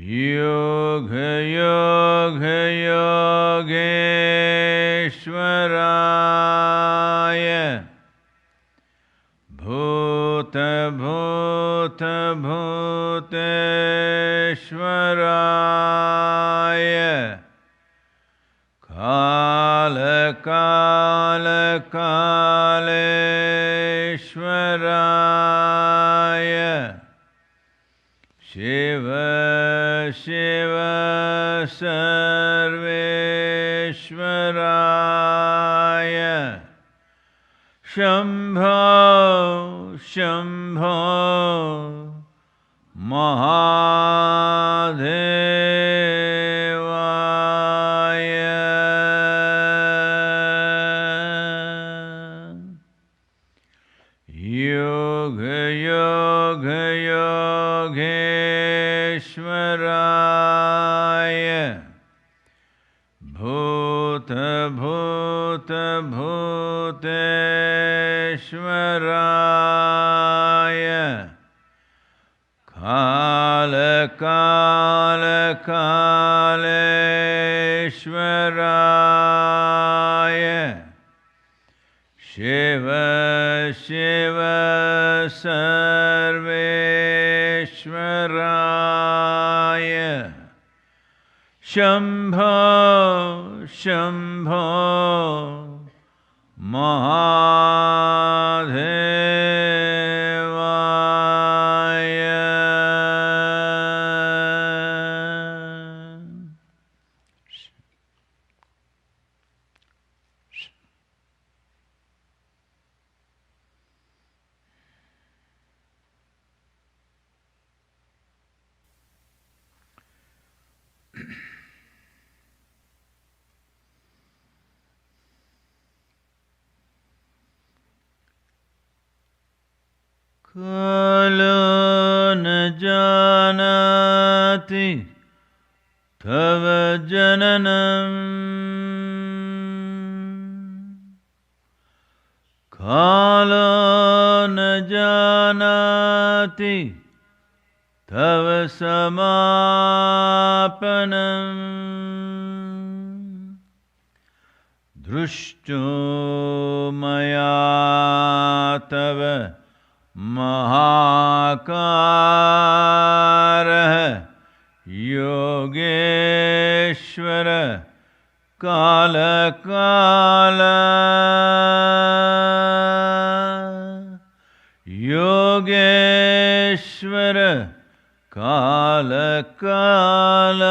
Yoga Yoga Yogeshwaraya Bhuta Bhuta Bhuteshwaraya Kala Kala Kaleshwaraya Shiva Shiva Sarveshwaraya Shambho Shambho Mahadevaya Yoga Yoga Yogeshwaraya Bhuta Bhuta Bhuteshwaraya Kala Kala Kaleshwaraya Shiva Shiva Sarveshwaraya Shambho Shambho Mahadevaya. Kalo न जानति तव जननम् कालो न जानति तव समापनम् दृष्टो मया तव महाकारः Yogeshwar कालकाल Yogeshwar कालकाल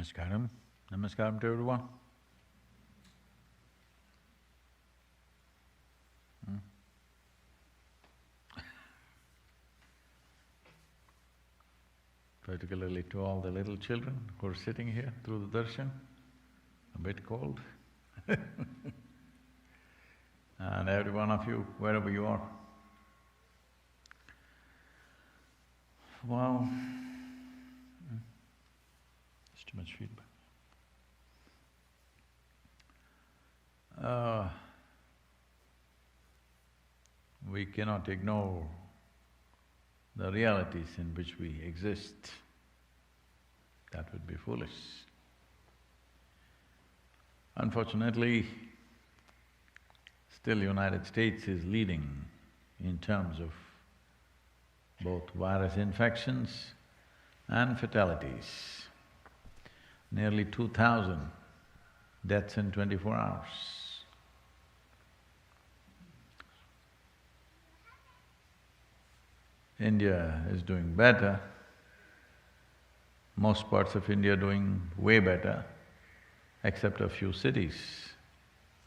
Namaskaram. Namaskaram to everyone. Particularly to all the little children who are sitting here through the darshan, a bit cold. And every one of you, wherever you are. Well, there's too much feedback. We cannot ignore the realities in which we exist. That would be foolish. Unfortunately, still United States is leading in terms of both virus infections and fatalities. Nearly 2,000 deaths in 24 hours. India is doing better. Most parts of India are doing way better, except a few cities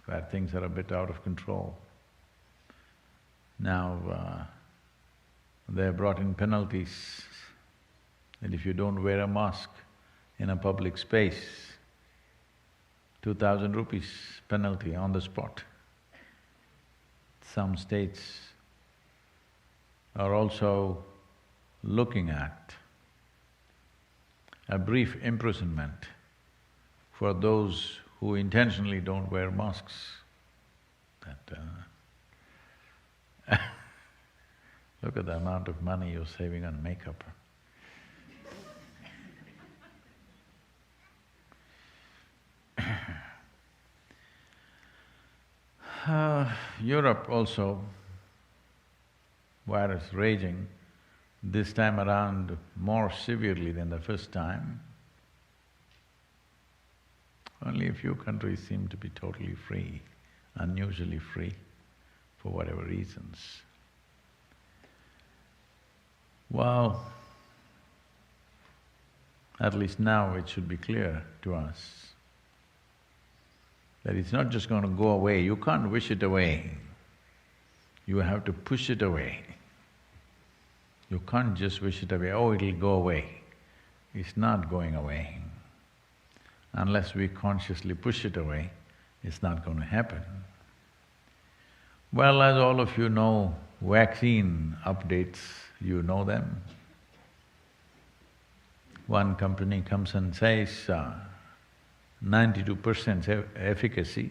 where things are a bit out of control. Now, they have brought in penalties that if you don't wear a mask in a public space, 2,000 rupees penalty on the spot. Some states are also looking at a brief imprisonment for those who intentionally don't wear masks. Look at the amount of money you're saving on makeup. Europe also, virus raging, this time around more severely than the first time. Only a few countries seem to be totally free, unusually free, for whatever reasons. Well, at least now it should be clear to us that it's not just going to go away, you can't wish it away. You have to push it away. You can't just wish it away, oh, it'll go away. It's not going away. Unless we consciously push it away, it's not going to happen. Well, as all of you know, vaccine updates, you know them. One company comes and says 92% efficacy,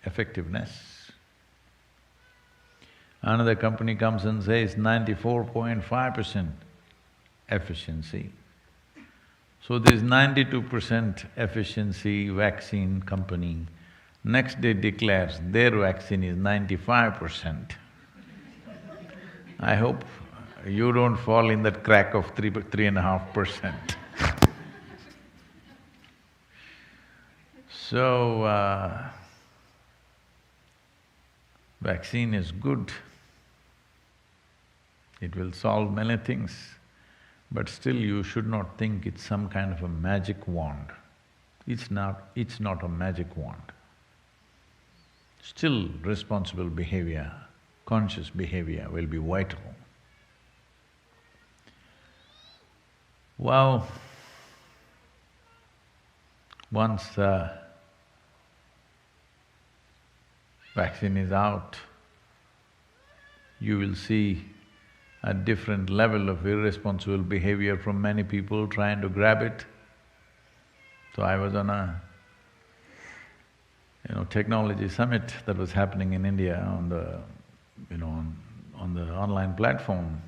effectiveness. Another company comes and says 94.5% efficiency. So this 92% efficiency vaccine company next day declares their vaccine is 95%. I hope you don't fall in that crack of 3.5%. So, vaccine is good. It will solve many things, but still you should not think it's some kind of a magic wand. It's not a magic wand. Still responsible behavior, conscious behavior will be vital. Well, once the vaccine is out, you will see a different level of irresponsible behavior from many people trying to grab it. So I was on a technology summit that was happening in India on the on the online platform.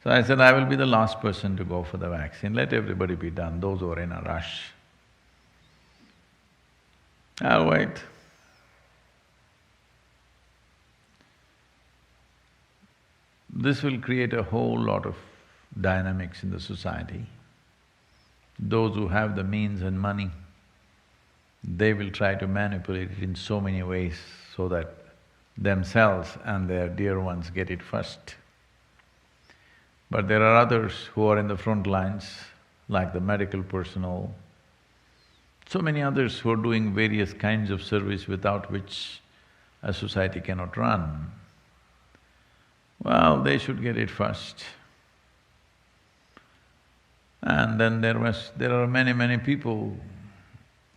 So I said, I will be the last person to go for the vaccine, let everybody be done, those who are in a rush. I'll wait. This will create a whole lot of dynamics in the society. Those who have the means and money, they will try to manipulate it in so many ways so that themselves and their dear ones get it first. But there are others who are in the front lines, like the medical personnel, so many others who are doing various kinds of service without which a society cannot run. Well, they should get it first. And then there are many people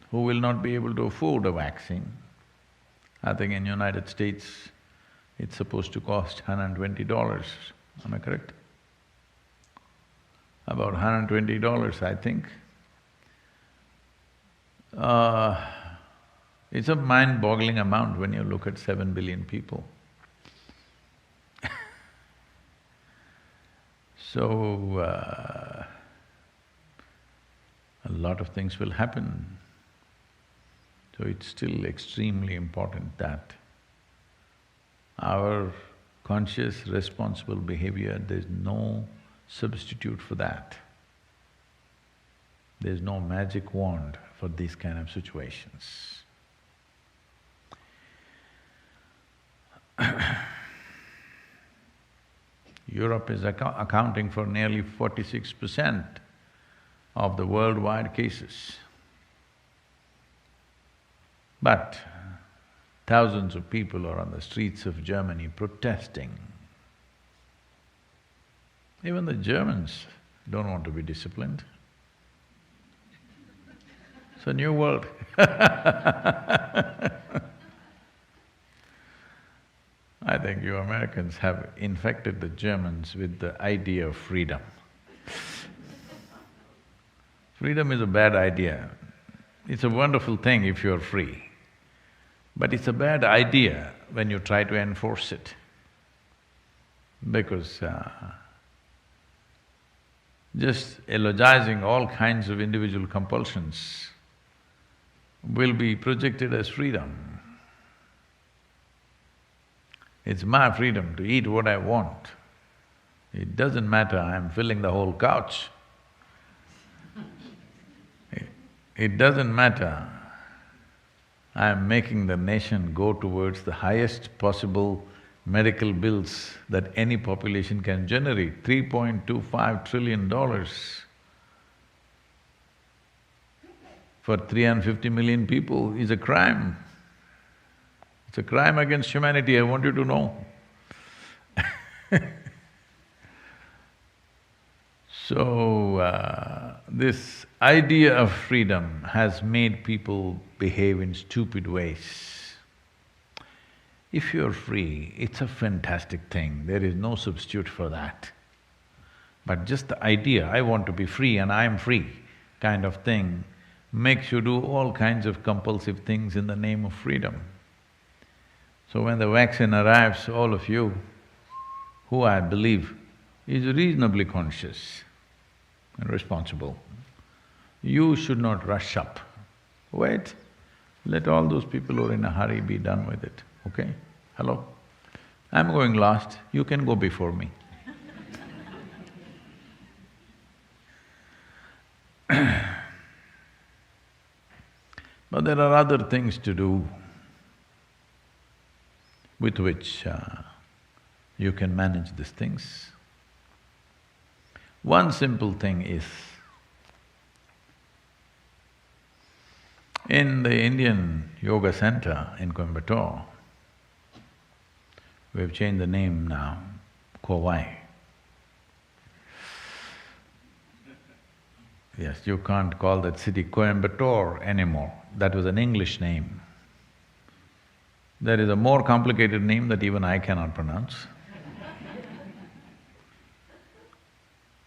who will not be able to afford a vaccine. I think in United States, it's supposed to cost $120, am I correct? About $120, I think. It's a mind-boggling amount when you look at 7 billion people. So, a lot of things will happen. So it's still extremely important that our conscious, responsible behavior, there's no substitute for that. There's no magic wand for these kind of situations. Europe is accounting for nearly 46% of the worldwide cases. But thousands of people are on the streets of Germany protesting. Even the Germans don't want to be disciplined. It's a new world. I think you Americans have infected the Germans with the idea of freedom. Freedom is a bad idea. It's a wonderful thing if you're free, but it's a bad idea when you try to enforce it, because just eulogizing all kinds of individual compulsions will be projected as freedom. It's my freedom to eat what I want. It doesn't matter, I'm filling the whole couch. It doesn't matter, I'm making the nation go towards the highest possible medical bills that any population can generate, $3.25 trillion for 350 million people is a crime. It's a crime against humanity, I want you to know. So, this idea of freedom has made people behave in stupid ways. If you're free, it's a fantastic thing, there is no substitute for that. But just the idea, I want to be free and I'm free kind of thing makes you do all kinds of compulsive things in the name of freedom. So when the vaccine arrives, all of you, who I believe is reasonably conscious and responsible, you should not rush up. Wait, let all those people who are in a hurry be done with it, okay? Hello? I'm going last, you can go before me. But there are other things to do with which you can manage these things. One simple thing is, in the Indian Yoga Center in Coimbatore, we've changed the name now, Kovai. Yes, you can't call that city Coimbatore anymore, that was an English name. There is a more complicated name that even I cannot pronounce.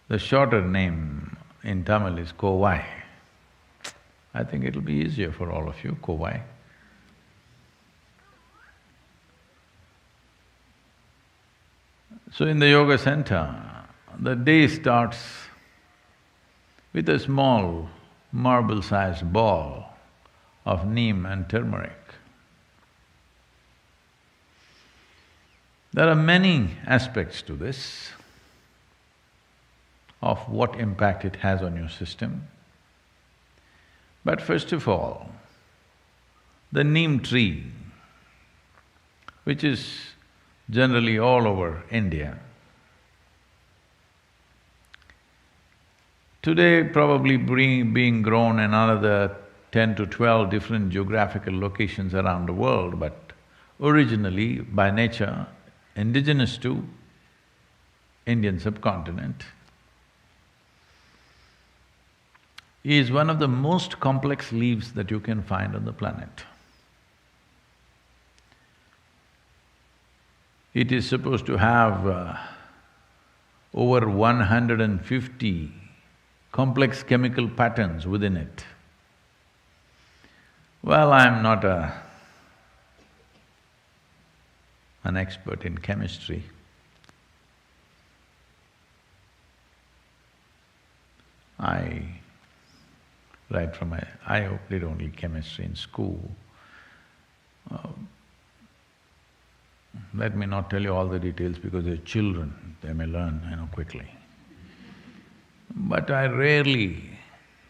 The shorter name in Tamil is Kovai. I think it'll be easier for all of you, Kovai. So in the yoga center, the day starts with a small marble-sized ball of neem and turmeric. There are many aspects to this, of what impact it has on your system. But first of all, the neem tree, which is generally all over India, today probably being grown in another 10 to 12 different geographical locations around the world, but originally, by nature, indigenous to Indian subcontinent, is one of the most complex leaves that you can find on the planet. It is supposed to have over 150 complex chemical patterns within it. Well, I'm not an expert in chemistry. I did only chemistry in school. Let me not tell you all the details because they're children, they may learn, quickly. But I rarely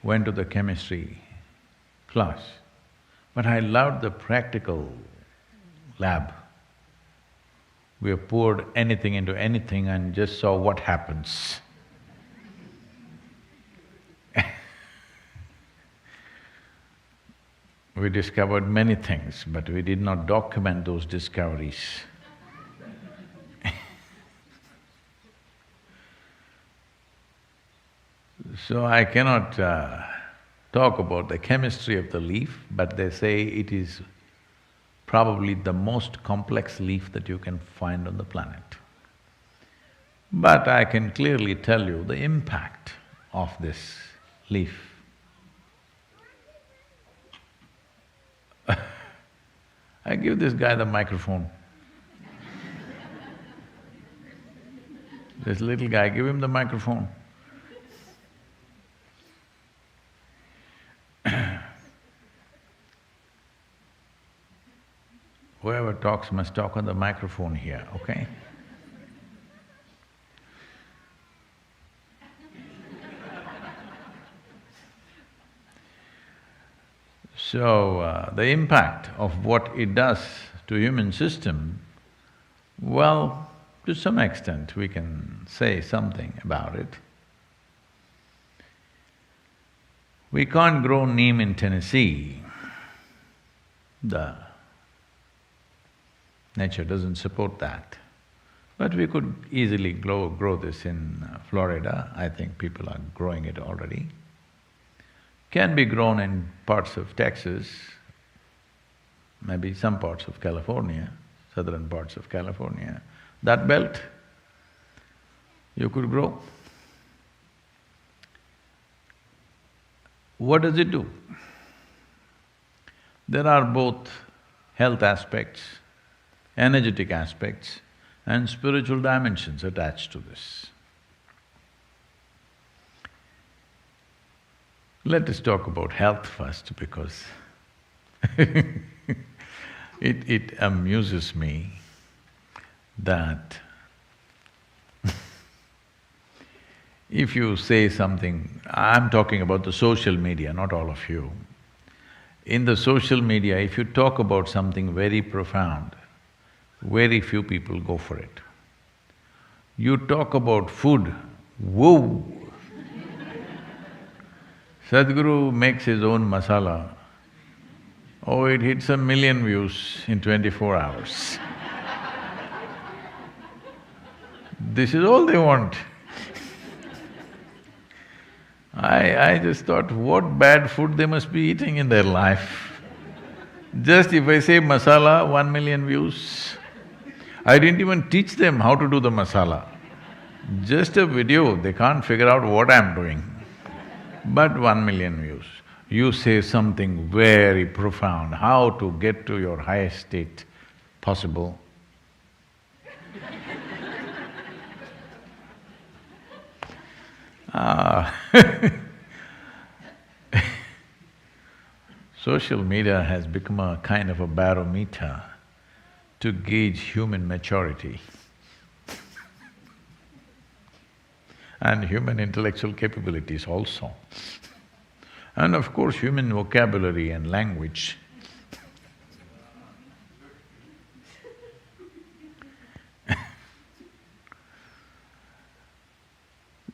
went to the chemistry class, but I loved the practical lab. We have poured anything into anything and just saw what happens. We discovered many things, but we did not document those discoveries. So I cannot talk about the chemistry of the leaf, but they say it is probably the most complex leaf that you can find on the planet. But I can clearly tell you the impact of this leaf. I give this guy the microphone. This little guy, give him the microphone. Whoever talks must talk on the microphone here, okay? So, the impact of what it does to human system, well, to some extent we can say something about it. We can't grow neem in Tennessee. The nature doesn't support that. But we could easily grow this in Florida. I think people are growing it already. Can be grown in parts of Texas, maybe some parts of California, southern parts of California. That belt, you could grow. What does it do? There are both health aspects, energetic aspects, and spiritual dimensions attached to this. Let us talk about health first because it amuses me that if you say something, I'm talking about the social media, not all of you. In the social media, if you talk about something very profound, very few people go for it. You talk about food, whoa! Sadhguru makes his own masala. Oh, it hits 1 million views in 24 hours. This is all they want. I just thought, what bad food they must be eating in their life. Just if I say masala, 1 million views. I didn't even teach them how to do the masala. Just a video, they can't figure out what I'm doing. But 1 million views. You say something very profound, how to get to your highest state possible. Social media has become a kind of a barometer to gauge human maturity and human intellectual capabilities also. And of course, human vocabulary and language.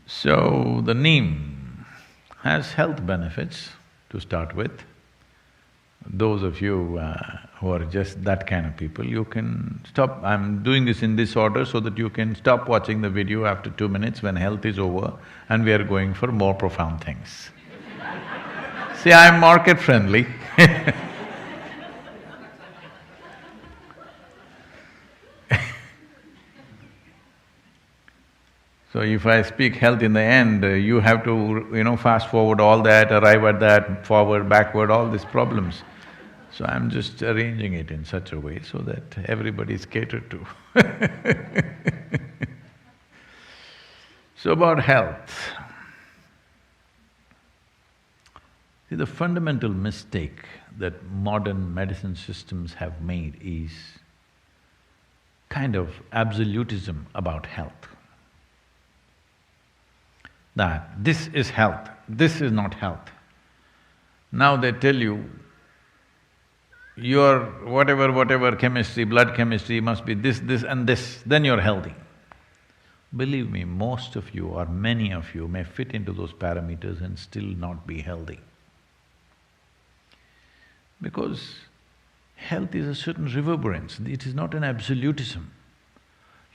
So, the neem has health benefits to start with. those of you who are just that kind of people, you can stop… I'm doing this in this order so that you can stop watching the video after 2 minutes when health is over and we are going for more profound things. See, I'm market friendly. So if I speak health in the end, you have to, fast forward all that, arrive at that, forward, backward, all these problems. So I'm just arranging it in such a way so that everybody is catered to. So about health. See, the fundamental mistake that modern medicine systems have made is kind of absolutism about health. That this is health, this is not health. Now they tell you, your whatever chemistry, blood chemistry must be this and this, then you're healthy. Believe me, most of you or many of you may fit into those parameters and still not be healthy. Because health is a certain reverberance, it is not an absolutism.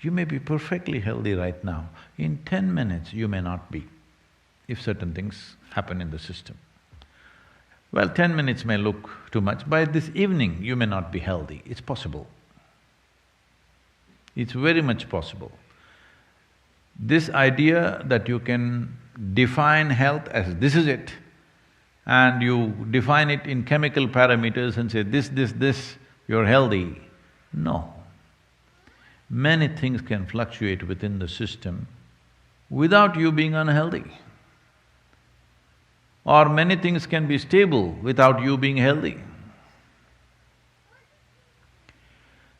You may be perfectly healthy right now, in 10 minutes you may not be, if certain things happen in the system. Well, 10 minutes may look too much, by this evening you may not be healthy, it's possible. It's very much possible. This idea that you can define health as this is it, and you define it in chemical parameters and say this, you're healthy, no. Many things can fluctuate within the system without you being unhealthy. Or many things can be stable without you being healthy.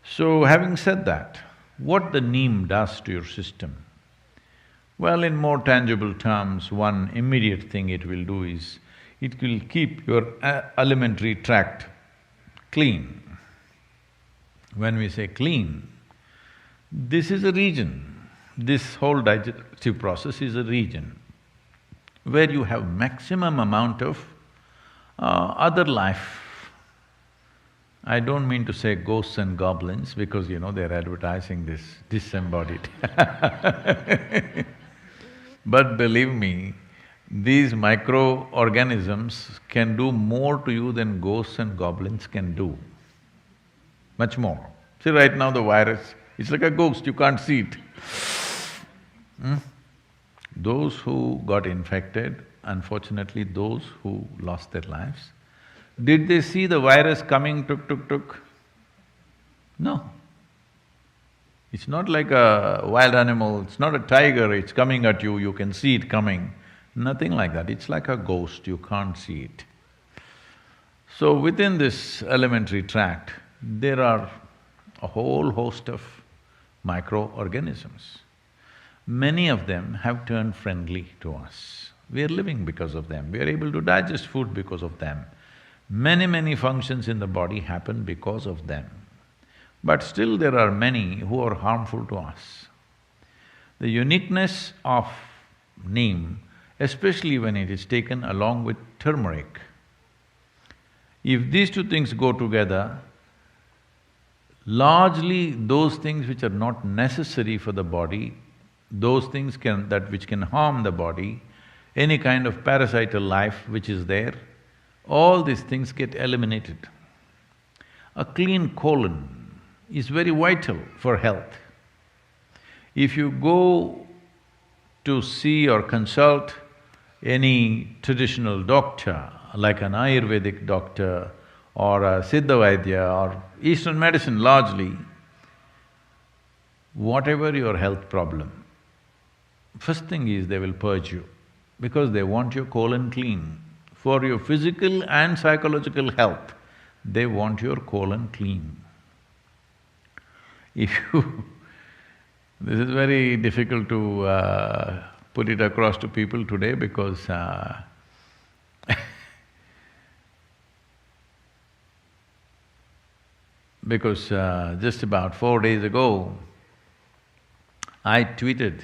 So having said that, what the Neem does to your system? Well, in more tangible terms, one immediate thing it will do is, it will keep your alimentary tract clean. When we say clean, this is a region, this whole digestive process is a region where you have maximum amount of other life. I don't mean to say ghosts and goblins because, they're advertising this disembodied But believe me, these microorganisms can do more to you than ghosts and goblins can do, much more. See, right now the virus, it's like a ghost, you can't see it. Those who got infected, unfortunately those who lost their lives, did they see the virus coming tuk? No. It's not like a wild animal, it's not a tiger, it's coming at you, you can see it coming. Nothing like that, it's like a ghost, you can't see it. So within this alimentary tract, there are a whole host of microorganisms. Many of them have turned friendly to us. We are living because of them, we are able to digest food because of them. Many functions in the body happen because of them. But still there are many who are harmful to us. The uniqueness of Neem, especially when it is taken along with turmeric, if these two things go together, largely those things which are not necessary for the body, those things which can harm the body, any kind of parasital life which is there, all these things get eliminated. A clean colon is very vital for health. If you go to see or consult any traditional doctor, like an Ayurvedic doctor or a Siddha Vaidya or Eastern medicine largely, whatever your health problem, first thing is they will purge you because they want your colon clean. For your physical and psychological health, they want your colon clean. If you… this is very difficult to put it across to people today because just about 4 days ago, I tweeted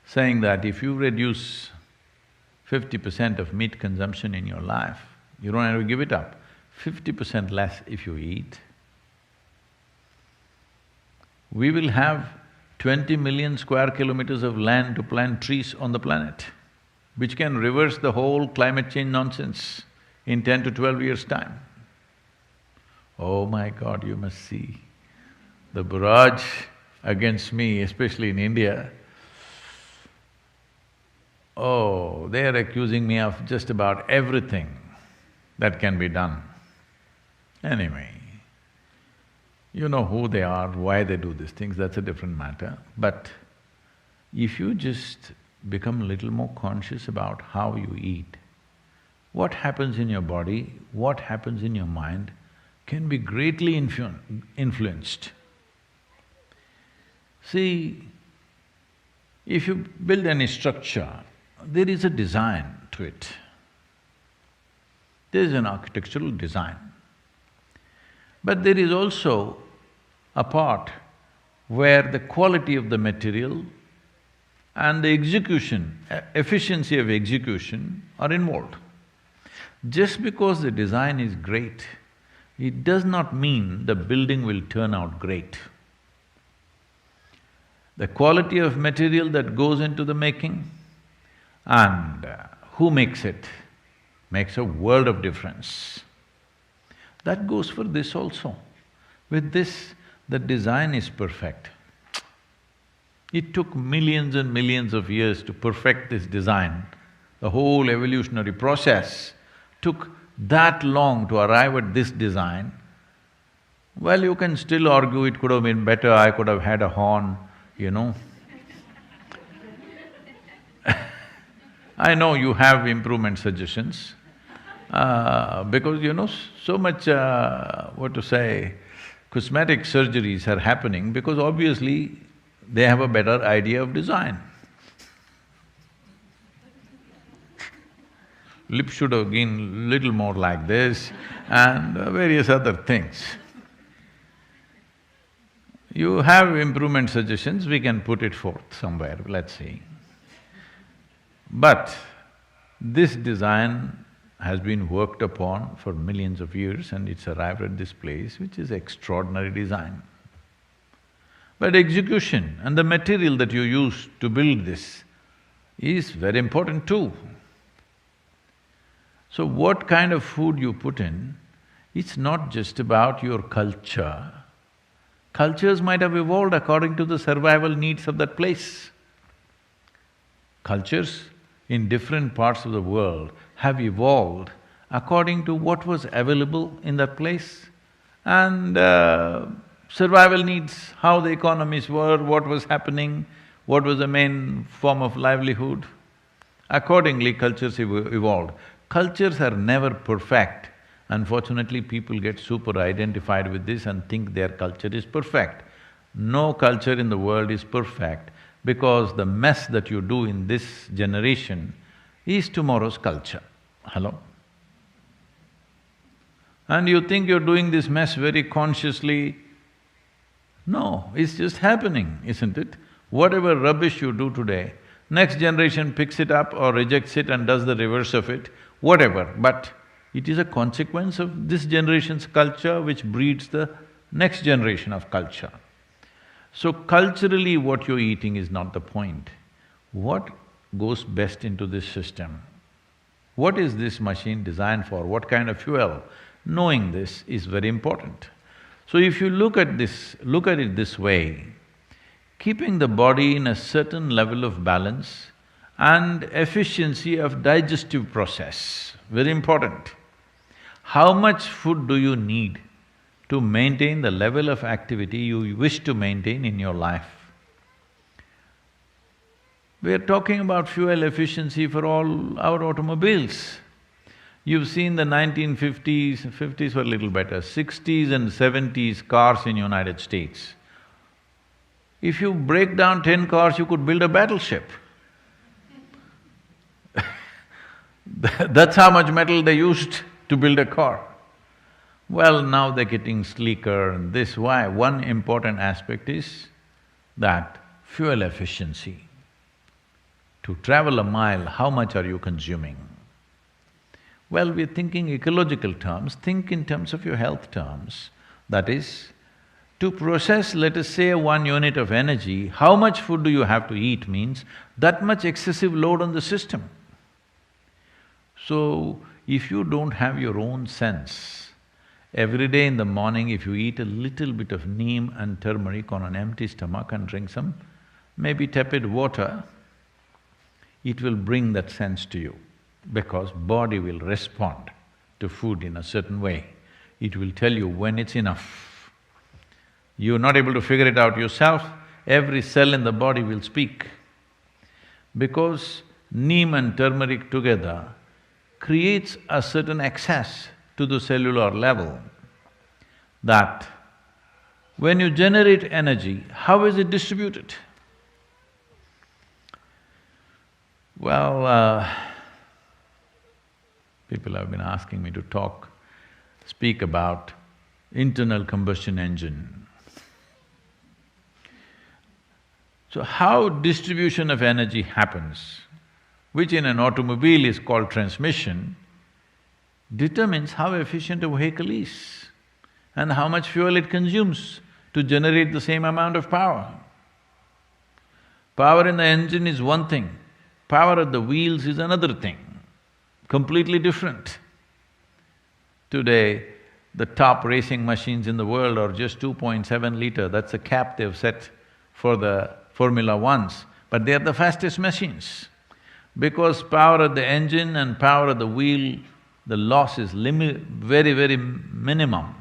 saying that if you reduce 50% of meat consumption in your life, you don't have to give it up. 50% less if you eat, we will have 20 million square kilometers of land to plant trees on the planet, which can reverse the whole climate change nonsense in 10 to 12 years' time. Oh my God, you must see the barrage against me, especially in India. Oh, they are accusing me of just about everything that can be done. Anyway, you know who they are, why they do these things, that's a different matter. But if you just become a little more conscious about how you eat, what happens in your body, what happens in your mind can be greatly influenced. See, if you build any structure, there is a design to it. There is an architectural design. But there is also a part where the quality of the material and the execution, efficiency of execution are involved. Just because the design is great, it does not mean the building will turn out great. The quality of material that goes into the making and who makes it makes a world of difference. That goes for this also. With this, the design is perfect. It took millions and millions of years to perfect this design. The whole evolutionary process took that long to arrive at this design. Well, you can still argue it could have been better, I could have had a horn, you know. I know you have improvement suggestions, because you know, so much, what to say, cosmetic surgeries are happening because obviously they have a better idea of design. Lips should have been little more like this and various other things. You have improvement suggestions, we can put it forth somewhere, let's see. But this design has been worked upon for millions of years and it's arrived at this place, which is extraordinary design. But execution and the material that you use to build this is very important too. So what kind of food you put in, it's not just about your culture. Cultures might have evolved according to the survival needs of that place. Cultures in different parts of the world have evolved according to what was available in that place and survival needs, how the economies were, what was happening, what was the main form of livelihood. Accordingly, cultures evolved. Cultures are never perfect. Unfortunately, people get super identified with this and think their culture is perfect. No culture in the world is perfect because the mess that you do in this generation is tomorrow's culture. Hello? And you think you're doing this mess very consciously. No, it's just happening, isn't it? Whatever rubbish you do today, next generation picks it up or rejects it and does the reverse of it, whatever, but it is a consequence of this generation's culture which breeds the next generation of culture. So culturally what you're eating is not the point. What goes best into this system? What is this machine designed for? What kind of fuel? Knowing this is very important. So if you look at it this way, keeping the body in a certain level of balance and efficiency of digestive process, very important. How much food do you need to maintain the level of activity you wish to maintain in your life? We are talking about fuel efficiency for all our automobiles. You've seen the 1950s, fifties were a little better, 60s and 70s cars in United States. If you break down 10 cars, you could build a battleship. That's how much metal they used to build a car. Well, now they're getting sleeker and this, why? One important aspect is that fuel efficiency. To travel a mile, how much are you consuming? Well, we're thinking ecological terms, think in terms of your health terms. That is, to process, let us say, 1 unit of energy, how much food do you have to eat means that much excessive load on the system. So, if you don't have your own sense, every day in the morning if you eat a little bit of neem and turmeric on an empty stomach and drink some maybe tepid water, it will bring that sense to you because body will respond to food in a certain way. It will tell you when it's enough. You're not able to figure it out yourself, every cell in the body will speak. Because neem and turmeric together creates a certain access to the cellular level that when you generate energy, how is it distributed? Well, people have been asking me to speak about internal combustion engine. So how distribution of energy happens, which in an automobile is called transmission, determines how efficient a vehicle is and how much fuel it consumes to generate the same amount of power. Power in the engine is one thing, power at the wheels is another thing, completely different. Today, the top racing machines in the world are just 2.7 liter, that's a cap they've set for the Formula Ones, but they are the fastest machines. Because power at the engine and power at the wheel, the loss is very minimum.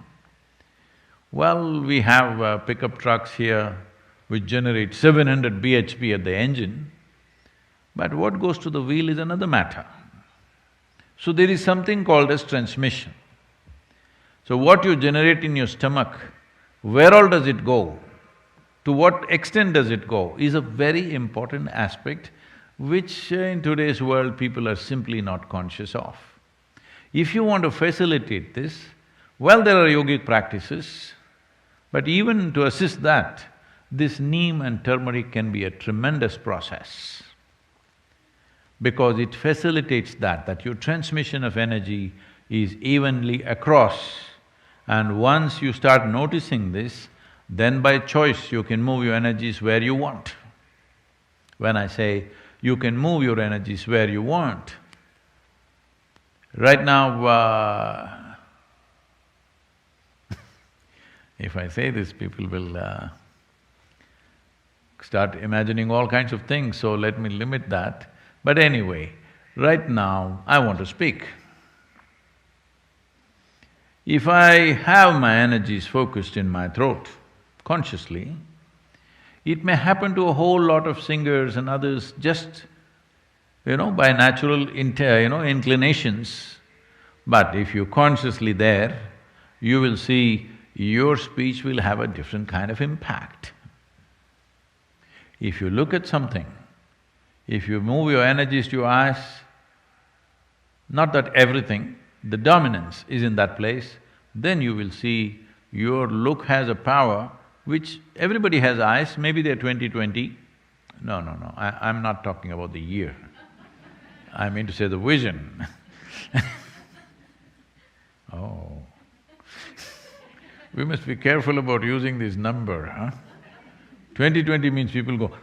Well, we have pickup trucks here which generate 700 bhp at the engine, but what goes to the wheel is another matter. So there is something called as transmission. So what you generate in your stomach, where all does it go? To what extent does it go is a very important aspect which in today's world people are simply not conscious of. If you want to facilitate this, well, there are yogic practices, but even to assist that, this neem and turmeric can be a tremendous process because it facilitates that your transmission of energy is evenly across. And once you start noticing this, then by choice you can move your energies where you want. When I say you can move your energies where you want, right now, if I say this, people will start imagining all kinds of things, so let me limit that. But anyway, right now I want to speak. If I have my energies focused in my throat, consciously, it may happen to a whole lot of singers and others just, by natural inclinations. But if you're consciously there, you will see your speech will have a different kind of impact. If you look at something, if you move your energies to your eyes, not that everything, the dominance is in that place, then you will see your look has a power which everybody has eyes, maybe they're 20/20. No, I'm not talking about the year. I mean to say the vision. Oh. We must be careful about using this number, huh? 20/20 means people go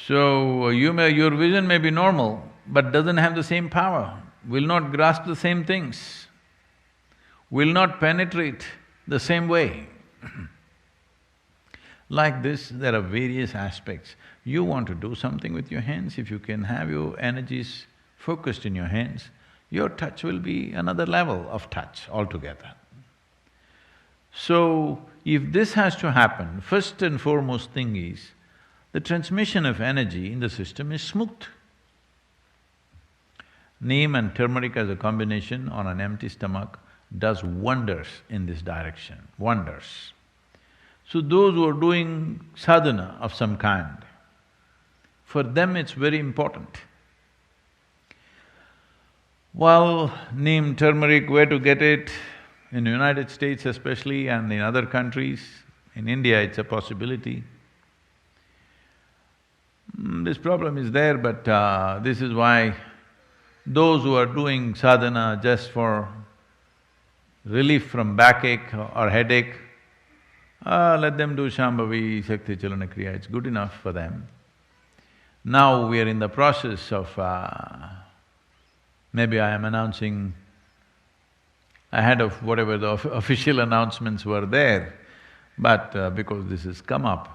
So, your vision may be normal, but doesn't have the same power, will not grasp the same things, will not penetrate the same way. Like this, there are various aspects. You want to do something with your hands, if you can have your energies focused in your hands, your touch will be another level of touch altogether. So, if this has to happen, first and foremost thing is, the transmission of energy in the system is smooth. Neem and turmeric as a combination on an empty stomach does wonders in this direction, wonders. So those who are doing sadhana of some kind, for them it's very important. Well, neem, turmeric, where to get it? In the United States especially and in other countries, in India it's a possibility. This problem is there, but this is why those who are doing sadhana just for relief from backache or headache, let them do Shambhavi, Shakti Chalana Kriya, it's good enough for them. Now we are in the process of… maybe I am announcing ahead of whatever the official announcements were there, but because this has come up,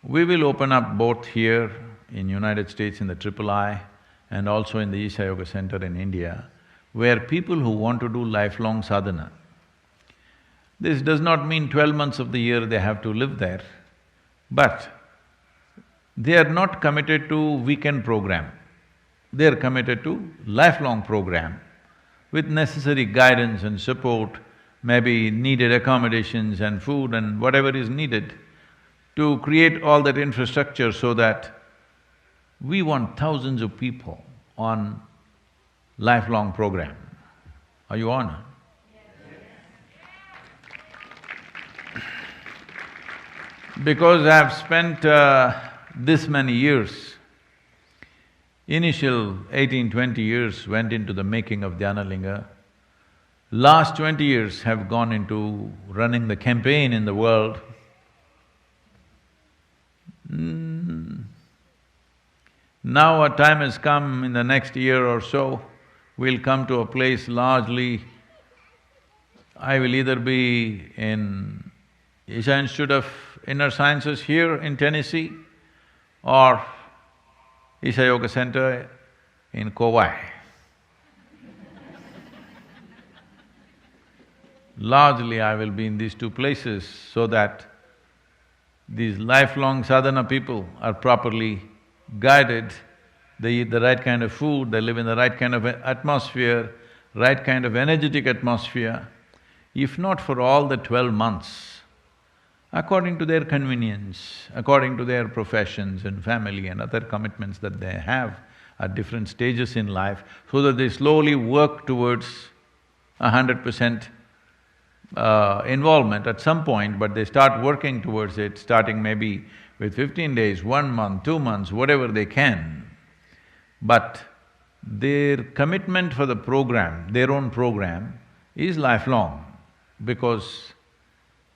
we will open up both here in United States in the III and also in the Isha Yoga Center in India, where people who want to do lifelong sadhana. This does not mean 12 months of the year they have to live there, but they are not committed to weekend program. They are committed to lifelong program with necessary guidance and support, maybe needed accommodations and food and whatever is needed to create all that infrastructure so that we want thousands of people on lifelong program. Are you on? Because I've spent this many years, initial 18-20 years went into the making of Dhyanalinga. Last 20 years have gone into running the campaign in the world. Now a time has come, in the next year or so, we'll come to a place largely… I will either be in Isha Institute of Inner Sciences here in Tennessee or Isha Yoga Center in Kauai. Largely I will be in these two places so that these lifelong sadhana people are properly guided, they eat the right kind of food, they live in the right kind of atmosphere, right kind of energetic atmosphere. If not for all the 12 months, according to their convenience, according to their professions and family and other commitments that they have at different stages in life, so that they slowly work towards 100% involvement at some point, but they start working towards it, starting maybe with 15 days, 1 month, 2 months, whatever they can. But their commitment for the program, their own program, is lifelong, because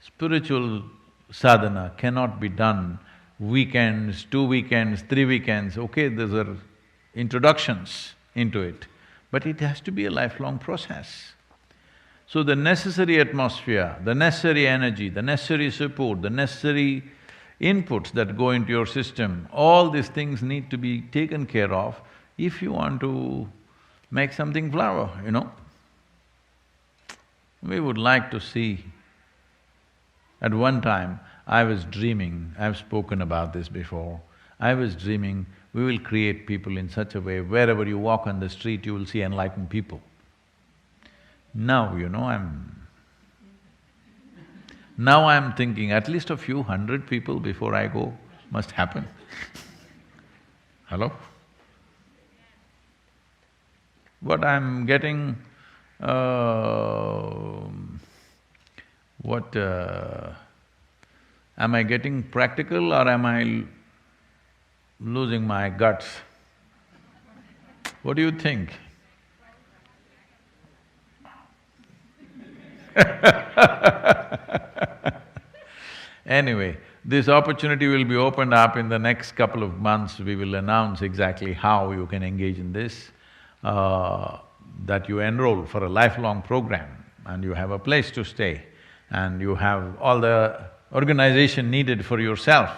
spiritual sadhana cannot be done weekends, 2 weekends, 3 weekends. Okay, those are introductions into it, but it has to be a lifelong process. So the necessary atmosphere, the necessary energy, the necessary support, the necessary inputs that go into your system, all these things need to be taken care of if you want to make something flower, you know. We would like to see… At one time, I was dreaming, I've spoken about this before, I was dreaming we will create people in such a way, wherever you walk on the street, you will see enlightened people. Now, you know, now I'm thinking at least a few hundred people before I go must happen. Hello? What I'm getting… am I getting practical or am I losing my guts? What do you think? Anyway, this opportunity will be opened up in the next couple of months. We will announce exactly how you can engage in this, that you enroll for a lifelong program and you have a place to stay and you have all the organization needed for yourself.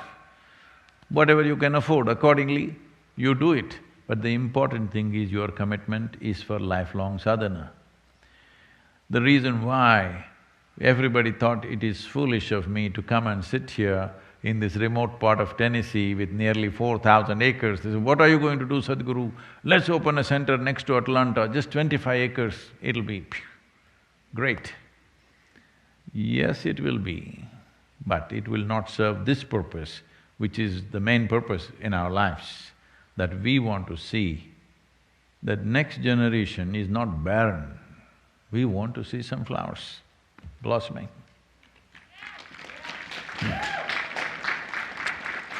Whatever you can afford, accordingly, you do it. But the important thing is your commitment is for lifelong sadhana. The reason why everybody thought it is foolish of me to come and sit here in this remote part of Tennessee with nearly 4,000 acres. They said, what are you going to do, Sadhguru? Let's open a center next to Atlanta, just 25 acres, it'll be great. Yes, it will be, but it will not serve this purpose, which is the main purpose in our lives, that we want to see that next generation is not barren. We want to see some flowers blossoming.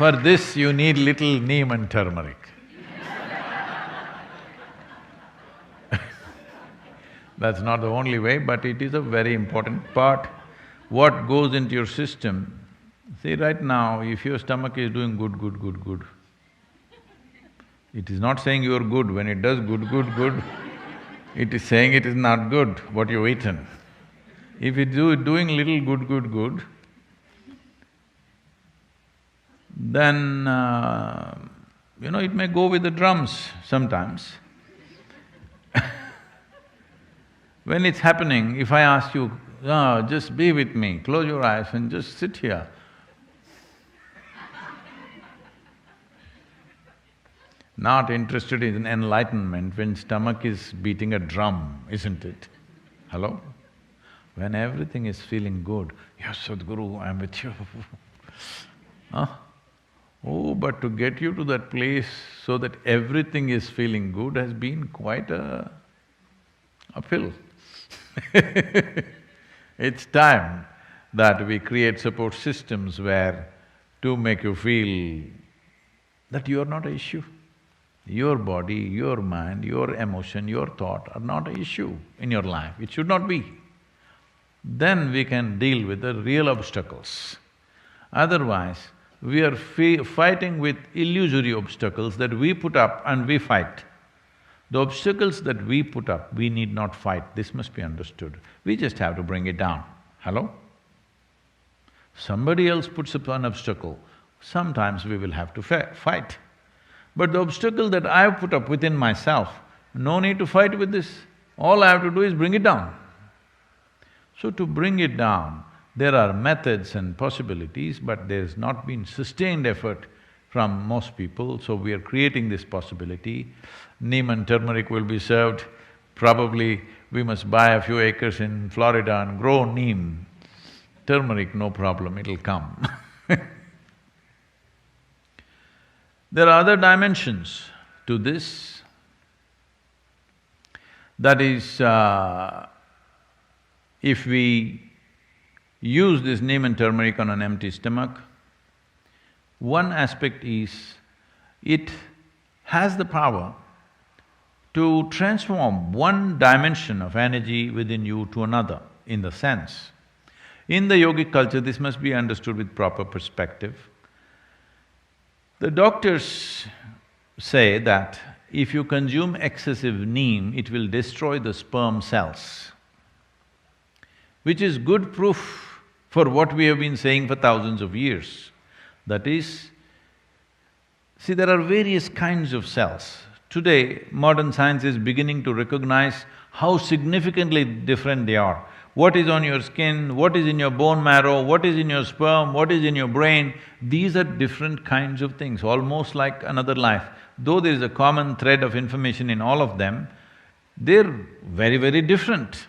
For this, you need little neem and turmeric. That's not the only way, but it is a very important part. What goes into your system… See, right now, if your stomach is doing good, it is not saying you're good. When it does good, it is saying it is not good, what you've eaten. If it's doing little good, then, it may go with the drums sometimes. When it's happening, if I ask you, just be with me, close your eyes and just sit here. Not interested in enlightenment when stomach is beating a drum, isn't it? Hello? When everything is feeling good, yes, Sadhguru, I'm with you. Huh? Oh, but to get you to that place so that everything is feeling good has been quite a uphill. It's time that we create support systems where to make you feel that you're not an issue. Your body, your mind, your emotion, your thought are not an issue in your life, it should not be. Then we can deal with the real obstacles. Otherwise, we are fighting with illusory obstacles that we put up and we fight. The obstacles that we put up, we need not fight, this must be understood. We just have to bring it down. Hello? Somebody else puts up an obstacle, sometimes we will have to fight. But the obstacle that I've put up within myself, no need to fight with this. All I have to do is bring it down. So to bring it down, there are methods and possibilities, but there's not been sustained effort from most people, so we are creating this possibility. Neem and turmeric will be served. Probably we must buy a few acres in Florida and grow neem. Turmeric, no problem, it'll come. There are other dimensions to this. That is, if we use this neem and turmeric on an empty stomach, one aspect is, it has the power to transform one dimension of energy within you to another, in the sense. In the yogic culture, this must be understood with proper perspective. The doctors say that if you consume excessive neem, it will destroy the sperm cells, which is good proof for what we have been saying for thousands of years. That is, see, there are various kinds of cells. Today, modern science is beginning to recognize how significantly different they are. What is on your skin, what is in your bone marrow, what is in your sperm, what is in your brain, these are different kinds of things, almost like another life. Though there is a common thread of information in all of them, they're very, very different.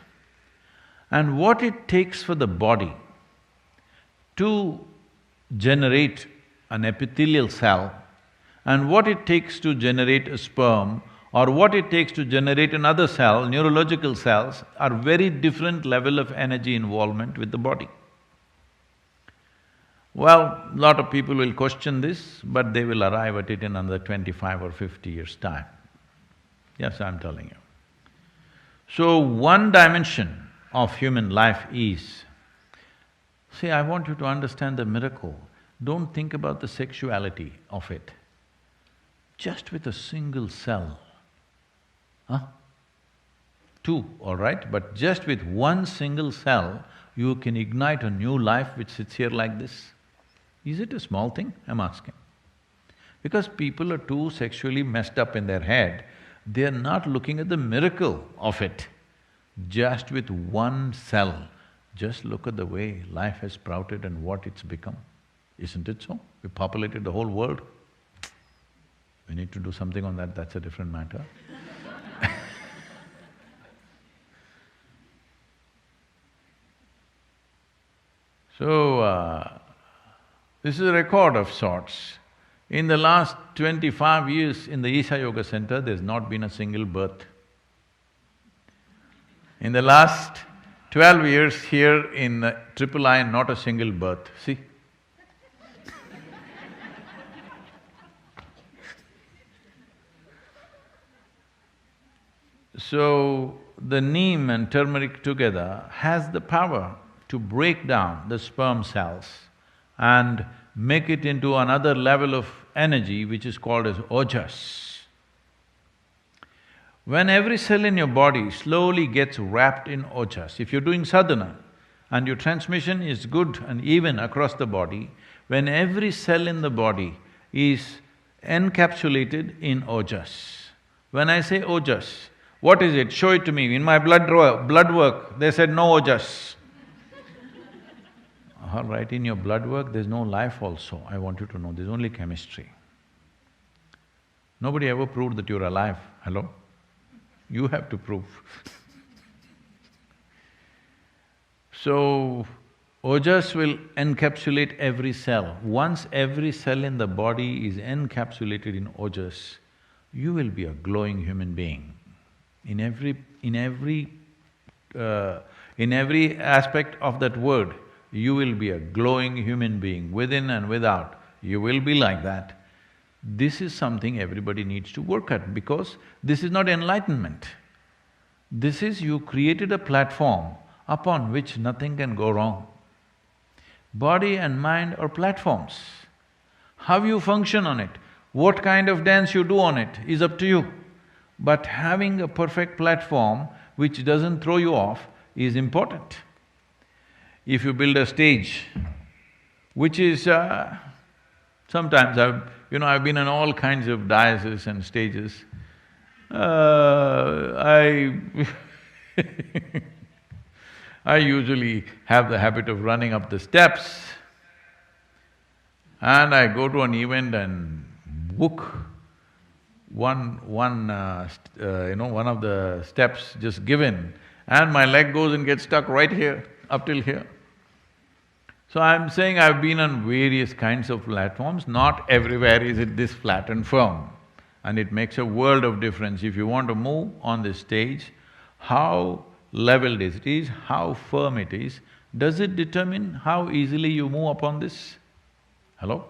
And what it takes for the body to generate an epithelial cell and what it takes to generate a sperm or what it takes to generate another cell, neurological cells, are very different level of energy involvement with the body. Well, lot of people will question this, but they will arrive at it in another 25 or 50 years' time. Yes, I'm telling you. So, one dimension of human life is… See, I want you to understand the miracle. Don't think about the sexuality of it. Just with a single cell, two, all right, but just with one single cell, you can ignite a new life which sits here like this. Is it a small thing? I'm asking. Because people are too sexually messed up in their head, they are not looking at the miracle of it. Just with one cell, just look at the way life has sprouted and what it's become. Isn't it so? We populated the whole world. We need to do something on that, that's a different matter. So, this is a record of sorts. In the last 25 years in the Isha Yoga Center, there's not been a single birth. In the last 12 years here in Triple I, not a single birth, see? So, the neem and turmeric together has the power to break down the sperm cells and make it into another level of energy which is called as ojas. When every cell in your body slowly gets wrapped in ojas, if you're doing sadhana and your transmission is good and even across the body, when every cell in the body is encapsulated in ojas. When I say ojas, what is it? Show it to me. In my blood work, they said no ojas. All right, in your blood work, there's no life also, I want you to know, there's only chemistry. Nobody ever proved that you're alive, hello? You have to prove. So, ojas will encapsulate every cell. Once every cell in the body is encapsulated in ojas, you will be a glowing human being. In every aspect of that word, you will be a glowing human being, within and without, you will be like that. This is something everybody needs to work at because this is not enlightenment. This is you created a platform upon which nothing can go wrong. Body and mind are platforms. How you function on it, what kind of dance you do on it is up to you. But having a perfect platform which doesn't throw you off is important. If you build a stage, which is… sometimes I've been on all kinds of daises and stages. I I usually have the habit of running up the steps and I go to an event and book one of the steps just given and my leg goes and gets stuck right here, up till here. So I'm saying I've been on various kinds of platforms, not everywhere is it this flat and firm. And it makes a world of difference. If you want to move on this stage, how leveled it is, how firm it is, does it determine how easily you move upon this? Hello?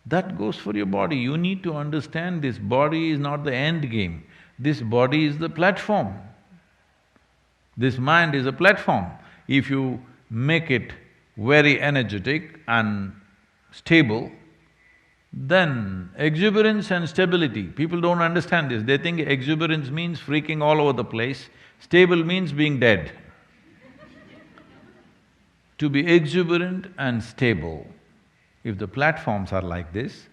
That goes for your body. You need to understand this body is not the end game, this body is the platform. This mind is a platform. If you make it very energetic and stable, then exuberance and stability, people don't understand this. They think exuberance means freaking all over the place, stable means being dead. To be exuberant and stable, if the platforms are like this,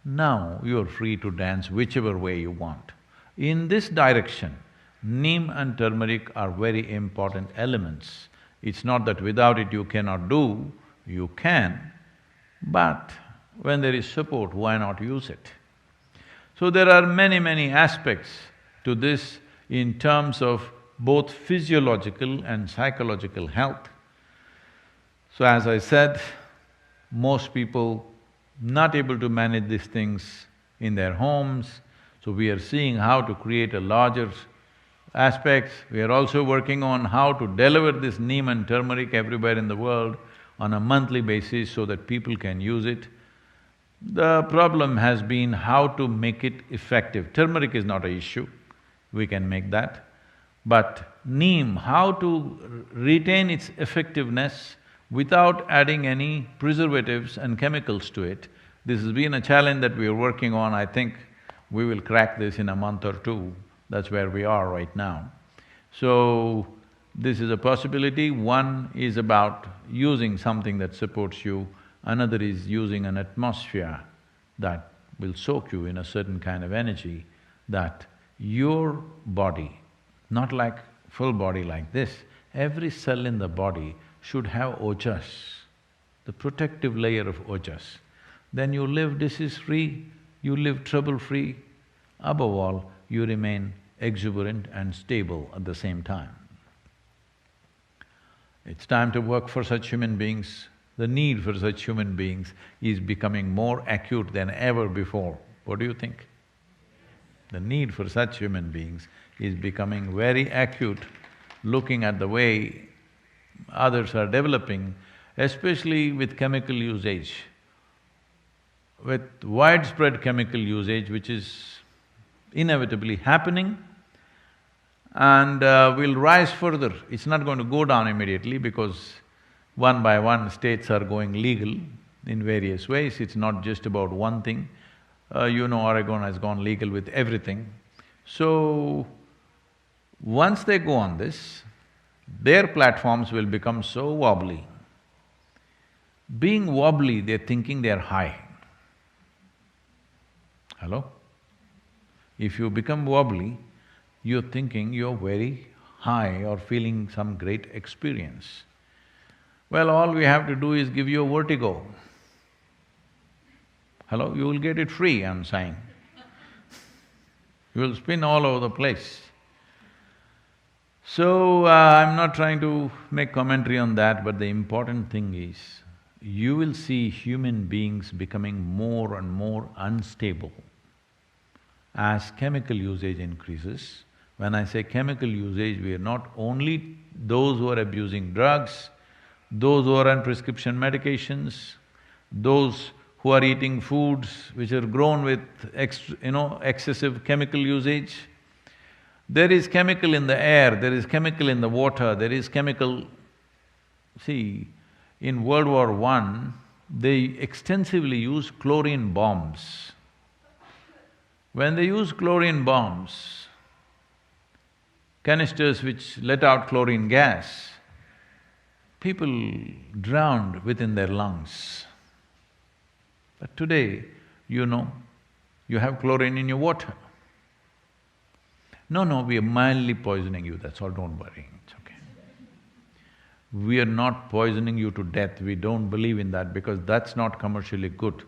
now you're free to dance whichever way you want. In this direction, neem and turmeric are very important elements. It's not that without it you cannot do, you can, but when there is support, why not use it? So there are many aspects to this in terms of both physiological and psychological health. So as I said, most people not able to manage these things in their homes, so we are seeing how to create a larger aspects. We are also working on how to deliver this neem and turmeric everywhere in the world on a monthly basis so that people can use it. The problem has been how to make it effective. Turmeric is not an issue, we can make that. But neem, how to retain its effectiveness without adding any preservatives and chemicals to it, this has been a challenge that we are working on. I think we will crack this in a month or two. That's where we are right now. So, this is a possibility. One is about using something that supports you, another is using an atmosphere that will soak you in a certain kind of energy that your body, not like full body like this, every cell in the body should have ojas, the protective layer of ojas. Then you live disease-free, you live trouble-free, above all, you remain exuberant and stable at the same time. It's time to work for such human beings. The need for such human beings is becoming more acute than ever before. What do you think? The need for such human beings is becoming very acute, looking at the way others are developing, especially with chemical usage. With widespread chemical usage which is inevitably happening, and we'll rise further. It's not going to go down immediately because one by one states are going legal in various ways. It's not just about one thing. Oregon has gone legal with everything. So, once they go on this, their platforms will become so wobbly. Being wobbly, they're thinking they're high. Hello? If you become wobbly, you're thinking you're very high or feeling some great experience. Well, all we have to do is give you a vertigo. Hello? You will get it free, I'm saying. You will spin all over the place. So, I'm not trying to make commentary on that, but the important thing is, you will see human beings becoming more and more unstable as chemical usage increases. When I say chemical usage, we are not only those who are abusing drugs, those who are on prescription medications, those who are eating foods which are grown with excessive chemical usage. There is chemical in the air, there is chemical in the water, there is chemical… See, in World War I, they extensively used chlorine bombs. When they used chlorine bombs, canisters which let out chlorine gas, people drowned within their lungs. But today, you have chlorine in your water. No, we are mildly poisoning you, that's all, don't worry, it's okay. We are not poisoning you to death, we don't believe in that because that's not commercially good.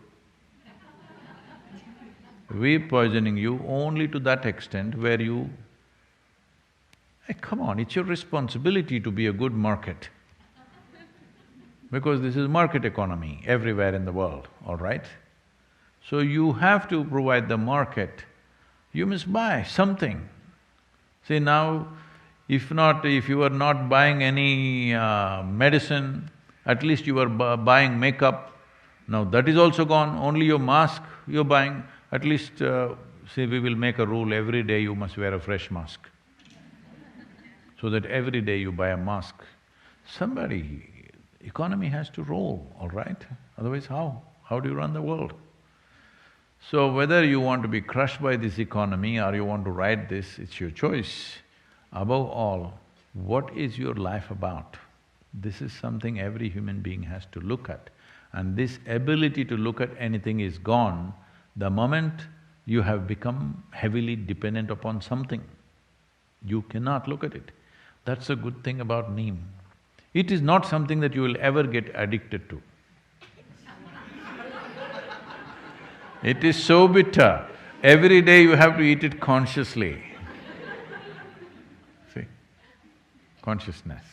We're poisoning you only to that extent where you… Hey, come on, it's your responsibility to be a good market. Because this is market economy everywhere in the world, all right? So you have to provide the market, you must buy something. See now, if you are not buying any medicine, at least you are buying makeup. Now that is also gone, only your mask you're buying. At least, see, we will make a rule, every day you must wear a fresh mask. So that every day you buy a mask. Economy has to roll, all right? Otherwise how? How do you run the world? So whether you want to be crushed by this economy or you want to ride this, it's your choice. Above all, what is your life about? This is something every human being has to look at. And this ability to look at anything is gone the moment you have become heavily dependent upon something. You cannot look at it. That's a good thing about Neem. It is not something that you will ever get addicted to. It is so bitter, every day you have to eat it consciously. See? Consciousness.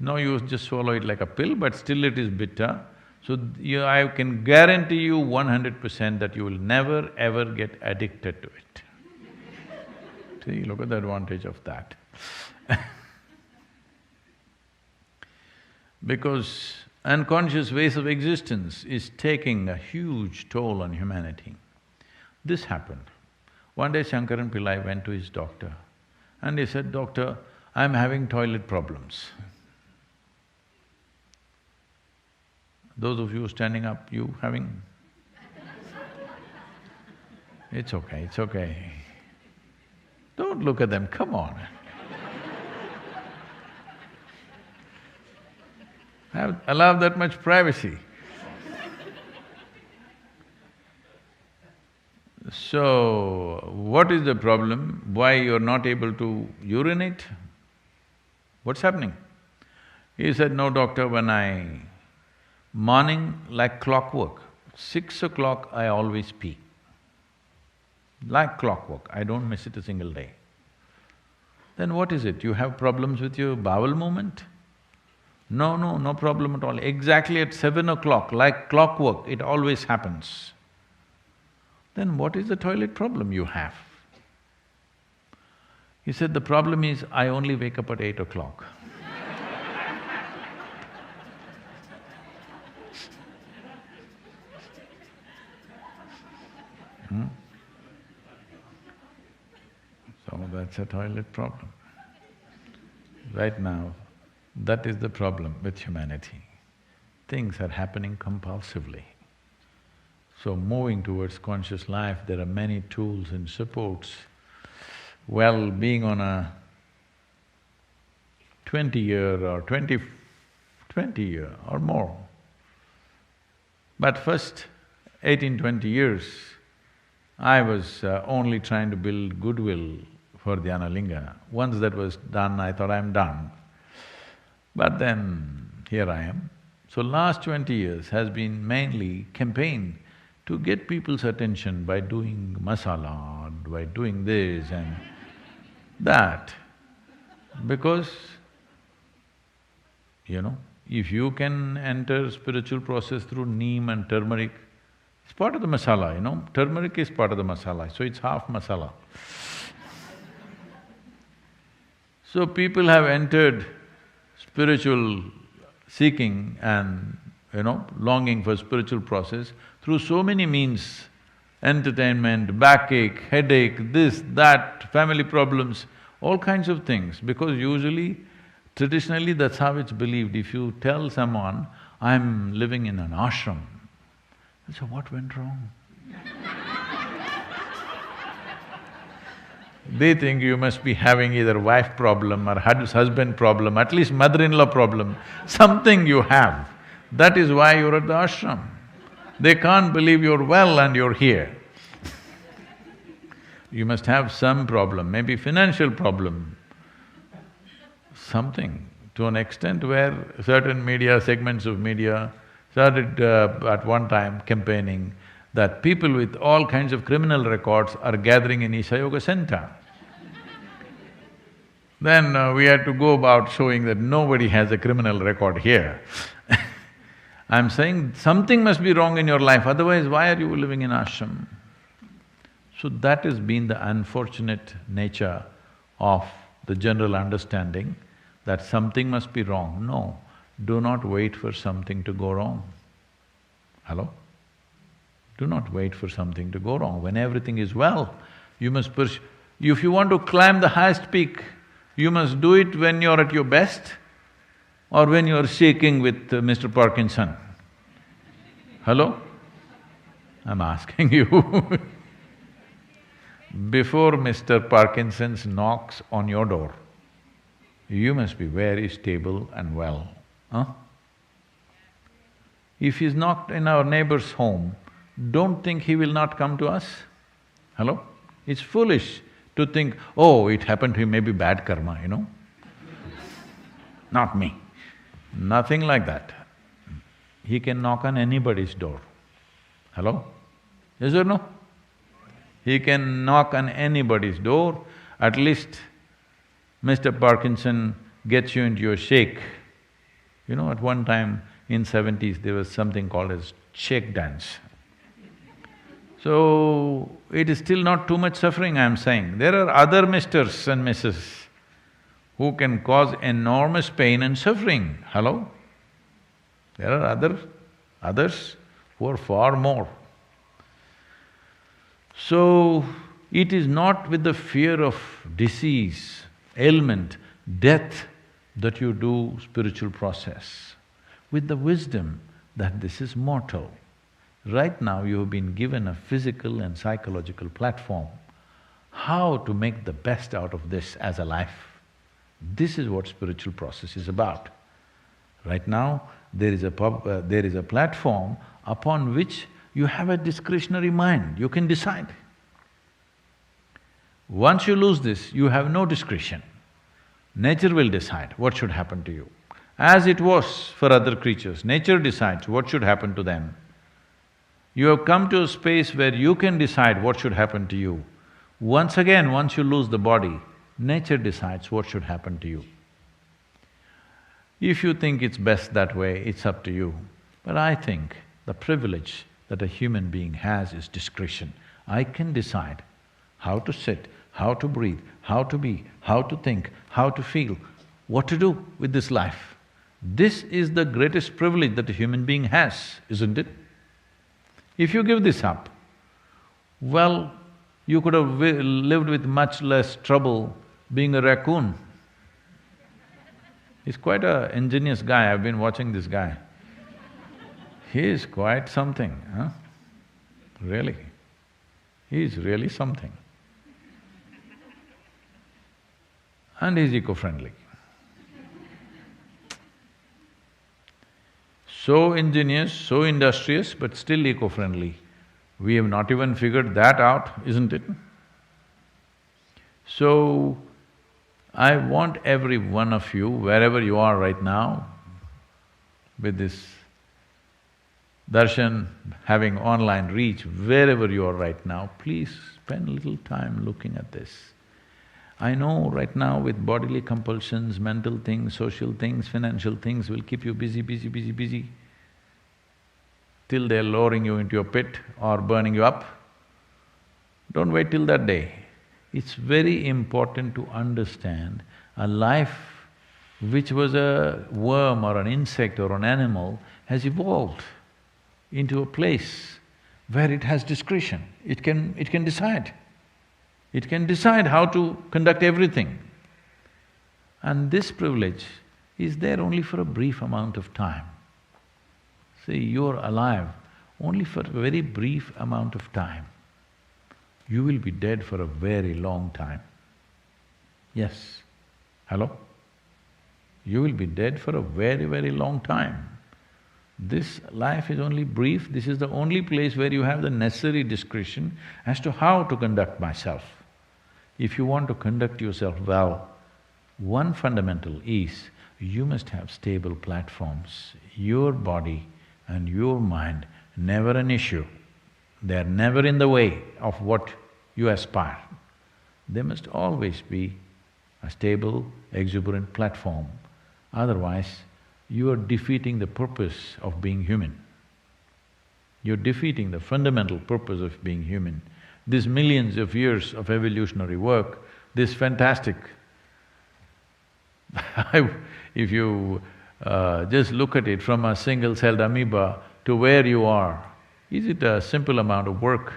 No, you just swallow it like a pill, but still it is bitter. So, I can guarantee you 100% that you will never ever get addicted to it. See, look at the advantage of that. Because unconscious ways of existence is taking a huge toll on humanity. This happened. One day Shankaran Pillai went to his doctor and he said, "Doctor, I'm having toilet problems." Those of you standing up, you having? It's okay. Don't look at them, come on. Allow that much privacy. So, what is the problem? Why you're not able to urinate? What's happening? He said, "No, doctor, morning like clockwork, 6 o'clock I always pee. Like clockwork, I don't miss it a single day." Then what is it? You have problems with your bowel movement? No problem at all. Exactly at 7 o'clock, like clockwork, it always happens. Then what is the toilet problem you have? He said, "The problem is I only wake up at 8 o'clock." So that's a toilet problem. Right now, that is the problem with humanity. Things are happening compulsively. So moving towards conscious life, there are many tools and supports. Well, being on a 20-year or 20 year or more, but first 18, 20 years, I was only trying to build goodwill for the Analinga. Once that was done, I thought I'm done. But then, here I am. So last 20 years has been mainly campaign to get people's attention by doing masala, by doing this and that. Because, if you can enter spiritual process through neem and turmeric, it's part of the masala, turmeric is part of the masala, so it's half masala. So people have entered spiritual seeking and, longing for spiritual process through so many means, entertainment, backache, headache, this, that, family problems, all kinds of things, because usually, traditionally that's how it's believed. If you tell someone, I'm living in an ashram, they say, what went wrong? They think you must be having either wife problem or husband problem, at least mother-in-law problem, something you have. That is why you're at the ashram. They can't believe you're well and you're here. You must have some problem, maybe financial problem, something, to an extent where certain media, segments of media started at one time campaigning that people with all kinds of criminal records are gathering in Isha Yoga Center. Then we had to go about showing that nobody has a criminal record here. I'm saying something must be wrong in your life, otherwise why are you living in ashram? So that has been the unfortunate nature of the general understanding that something must be wrong. No, do not wait for something to go wrong. Hello? Do not wait for something to go wrong. When everything is well, you must pursue. If you want to climb the highest peak, you must do it when you're at your best or when you're shaking with Mr. Parkinson. Hello? I'm asking you. Before Mr. Parkinson's knocks on your door, you must be very stable and well, huh? If he's knocked in our neighbor's home, don't think he will not come to us. Hello? It's foolish to think, oh, it happened to him, maybe bad karma, Not me. Nothing like that. He can knock on anybody's door. Hello? Yes or no? He can knock on anybody's door, at least Mr. Parkinson gets you into your shake. At one time in 70s, there was something called as shake dance. So, it is still not too much suffering, I'm saying. There are other Misters and Misses who can cause enormous pain and suffering. Hello? There are others who are far more. So, it is not with the fear of disease, ailment, death that you do spiritual process, with the wisdom that this is mortal. Right now you have been given a physical and psychological platform. How to make the best out of this as a life? This is what spiritual process is about. Right now, there is a platform upon which you have a discretionary mind, you can decide. Once you lose this, you have no discretion. Nature will decide what should happen to you. As it was for other creatures, nature decides what should happen to them. You have come to a space where you can decide what should happen to you. Once again, once you lose the body, nature decides what should happen to you. If you think it's best that way, it's up to you. But I think the privilege that a human being has is discretion. I can decide how to sit, how to breathe, how to be, how to think, how to feel, what to do with this life. This is the greatest privilege that a human being has, isn't it? If you give this up, well, You could have lived with much less trouble being a raccoon. He's quite an ingenious guy, I've been watching this guy. He is quite something, huh? Really. He is really something. And he's eco-friendly. So ingenious, so industrious, but still eco-friendly. We have not even figured that out, isn't it? So, I want every one of you, wherever you are right now, with this darshan having online reach, wherever you are right now, please spend a little time looking at this. I know right now with bodily compulsions, mental things, social things, financial things will keep you busy, busy, busy, busy, till they're lowering you into a pit or burning you up. Don't wait till that day. It's very important to understand a life which was a worm or an insect or an animal has evolved into a place where it has discretion. It can decide. It can decide how to conduct everything. And this privilege is there only for a brief amount of time. See, you're alive only for a very brief amount of time. You will be dead for a very long time. Yes. Hello? You will be dead for a very, very long time. This life is only brief, this is the only place where you have the necessary discretion as to how to conduct myself. If you want to conduct yourself well, one fundamental is you must have stable platforms. Your body and your mind, never an issue. They are never in the way of what you aspire. There must always be a stable, exuberant platform. Otherwise, you are defeating the purpose of being human. You're defeating the fundamental purpose of being human. These millions of years of evolutionary work, this fantastic… if you just look at it from a single-celled amoeba to where you are, is it a simple amount of work?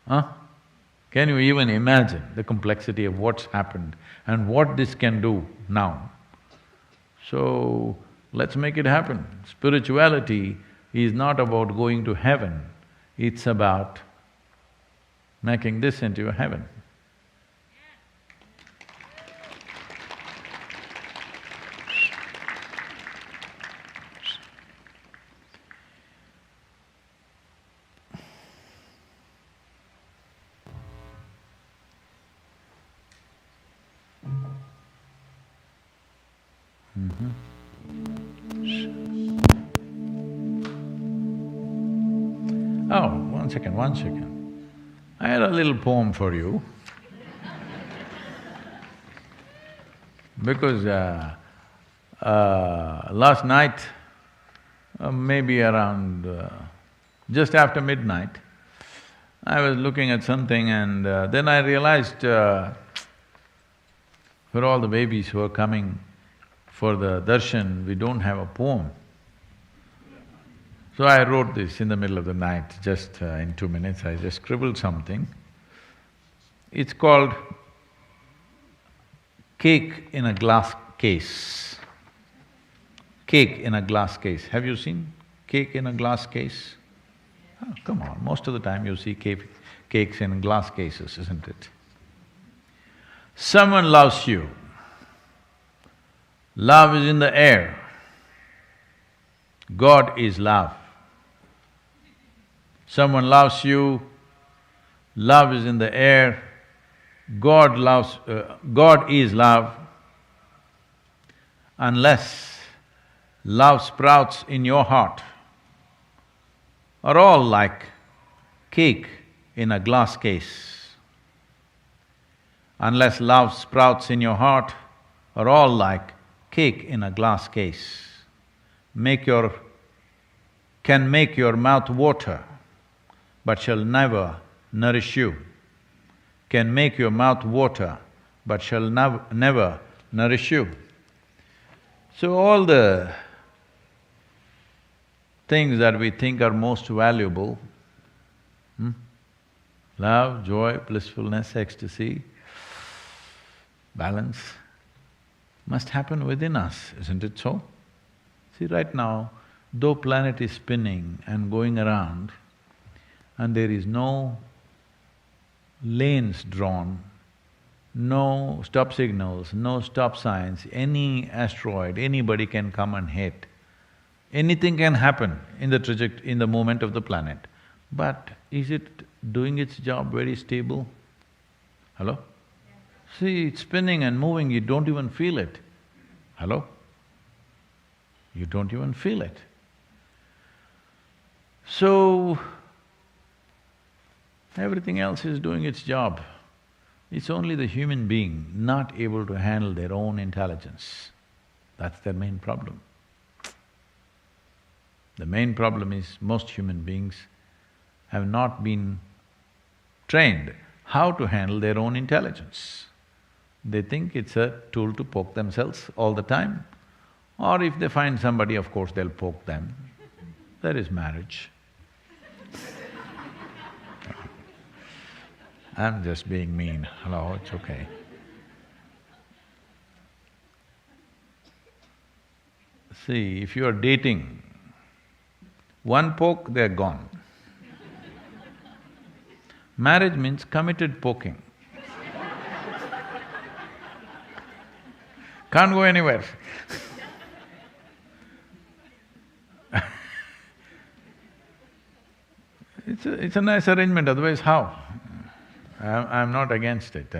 Huh? Can you even imagine the complexity of what's happened and what this can do now? So, let's make it happen. Spirituality is not about going to heaven, it's about making this into a heaven. Oh, one second. I had a little poem for you. Because last night, maybe around just after midnight, I was looking at something and then I realized for all the babies who are coming for the darshan, we don't have a poem. So I wrote this in the middle of the night, just in 2 minutes, I just scribbled something. It's called Cake in a Glass Case. Cake in a glass case. Have you seen cake in a glass case? Oh, come on, most of the time you see cakes in glass cases, isn't it? Someone loves you. Love is in the air. God is love. Someone loves you, love is in the air, God is love. Unless love sprouts in your heart, are all like cake in a glass case. Unless love sprouts in your heart, are all like cake in a glass case. Can make your mouth water, but shall never nourish you. Can make your mouth water, but shall never nourish you. So all the things that we think are most valuable, Love, joy, blissfulness, ecstasy, balance must happen within us, isn't it so? See, right now, though planet is spinning and going around and there is no lanes drawn, no stop signals, no stop signs, any asteroid, anybody can come and hit. Anything can happen in in the movement of the planet. But is it doing its job very stable? Hello? See, it's spinning and moving, you don't even feel it. Hello? You don't even feel it. So, everything else is doing its job. It's only the human being not able to handle their own intelligence. That's their main problem. The main problem is most human beings have not been trained how to handle their own intelligence. They think it's a tool to poke themselves all the time, or if they find somebody, of course, they'll poke them. That is marriage. I'm just being mean, hello, it's okay. See, if you are dating, one poke, they're gone. Marriage means committed poking. Can't go anywhere. It's a nice arrangement, otherwise how? I'm not against it,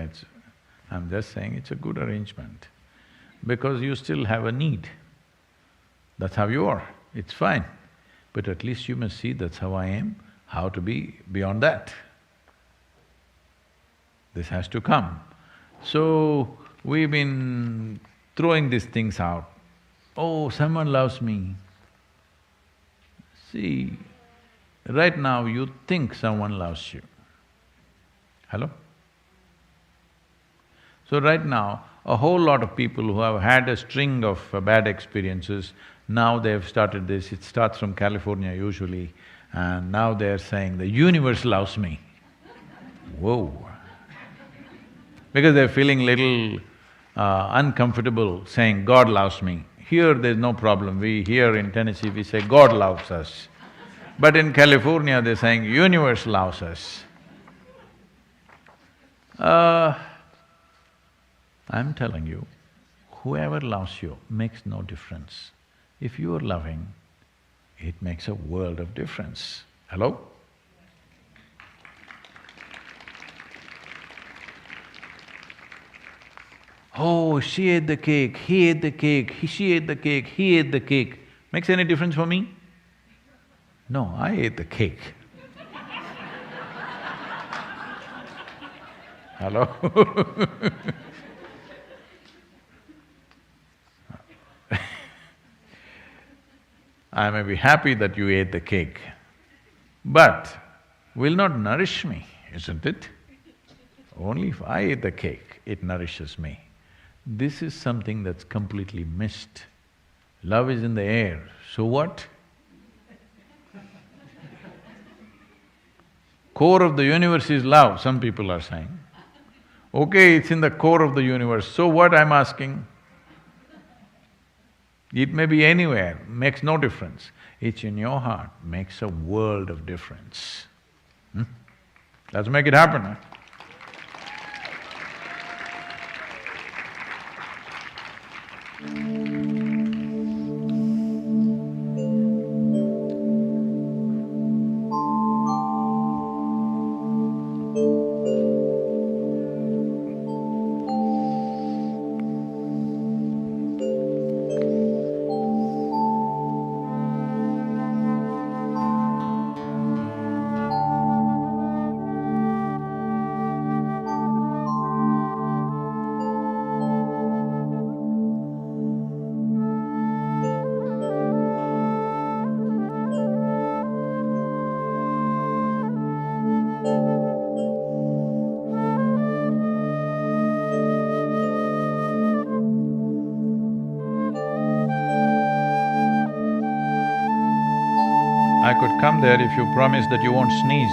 I'm just saying it's a good arrangement. Because you still have a need. That's how you are, it's fine. But at least you must see that's how I am, how to be beyond that. This has to come. So, we've been throwing these things out. Oh, someone loves me. See, right now you think someone loves you. Hello? So right now, a whole lot of people who have had a string of bad experiences, now they've started this, it starts from California usually, and now they're saying, the universe loves me. Whoa! Because they're feeling little uncomfortable saying, God loves me. Here there's no problem, here in Tennessee we say, God loves us. But in California they're saying, universe loves us. I'm telling you, whoever loves you makes no difference. If you are loving, it makes a world of difference. Hello? Oh, she ate the cake, he ate the cake, she ate the cake, he ate the cake. Makes any difference for me? No, I ate the cake. Hello? I may be happy that you ate the cake, but will not nourish me, isn't it? Only if I eat the cake, it nourishes me. This is something that's completely missed. Love is in the air, so what? Core of the universe is love, some people are saying. Okay, it's in the core of the universe, so what I'm asking? It may be anywhere, makes no difference. It's in your heart, makes a world of difference. Let's make it happen, huh? I could come there if you promise that you won't sneeze.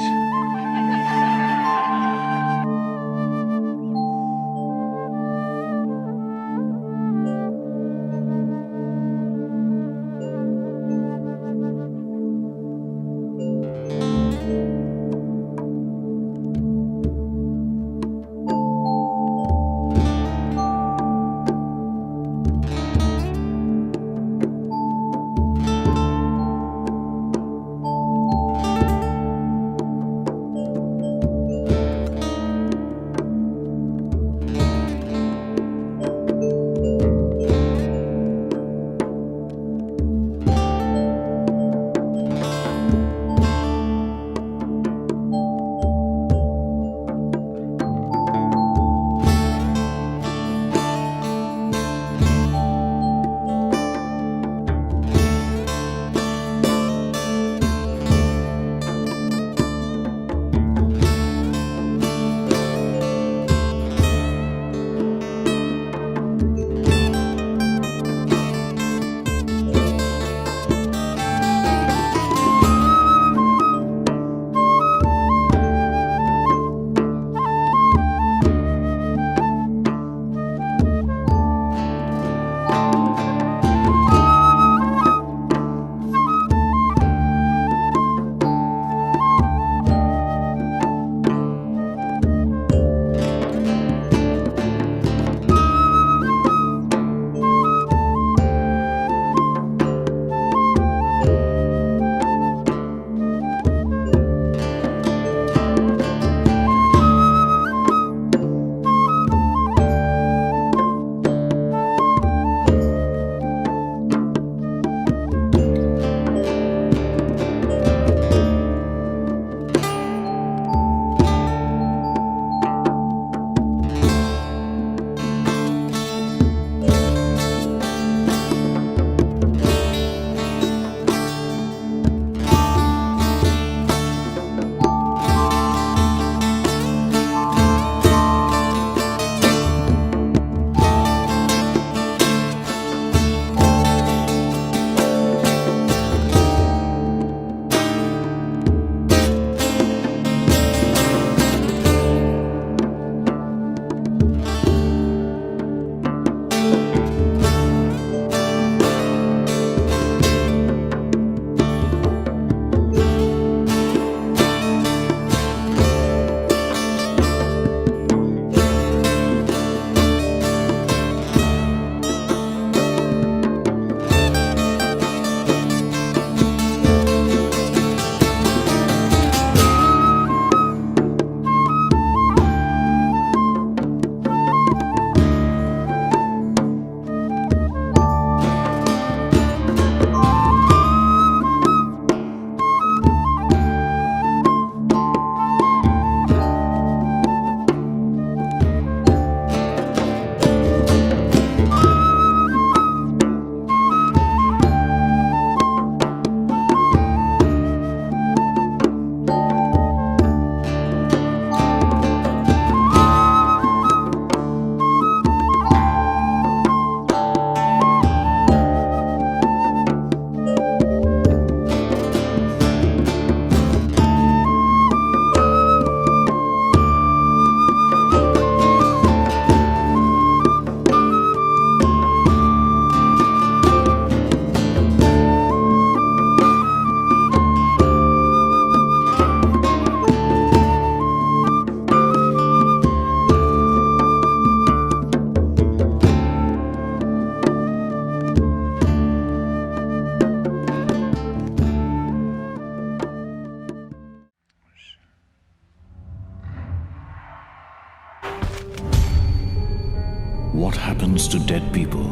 What happens to dead people?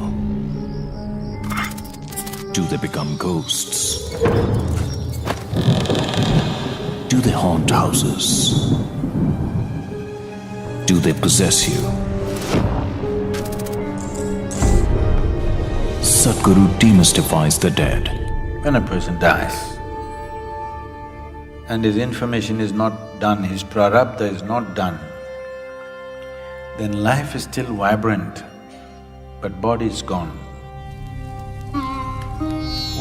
Do they become ghosts? Do they haunt houses? Do they possess you? Sadhguru demystifies the dead. When a person dies and his information is not done, his prarabdha is not done, then life is still vibrant, but body is gone.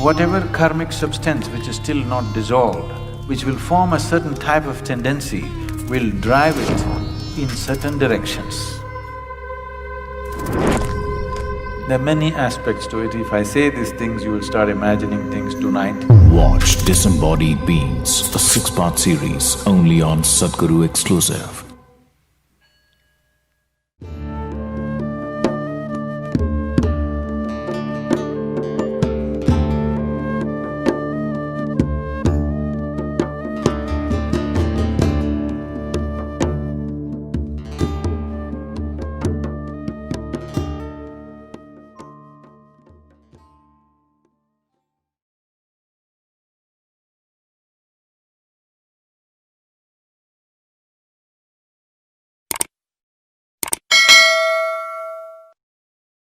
Whatever karmic substance which is still not dissolved, which will form a certain type of tendency, will drive it in certain directions. There are many aspects to it. If I say these things, you will start imagining things tonight. Watch Disembodied Beings, a 6-part series only on Sadhguru exclusive.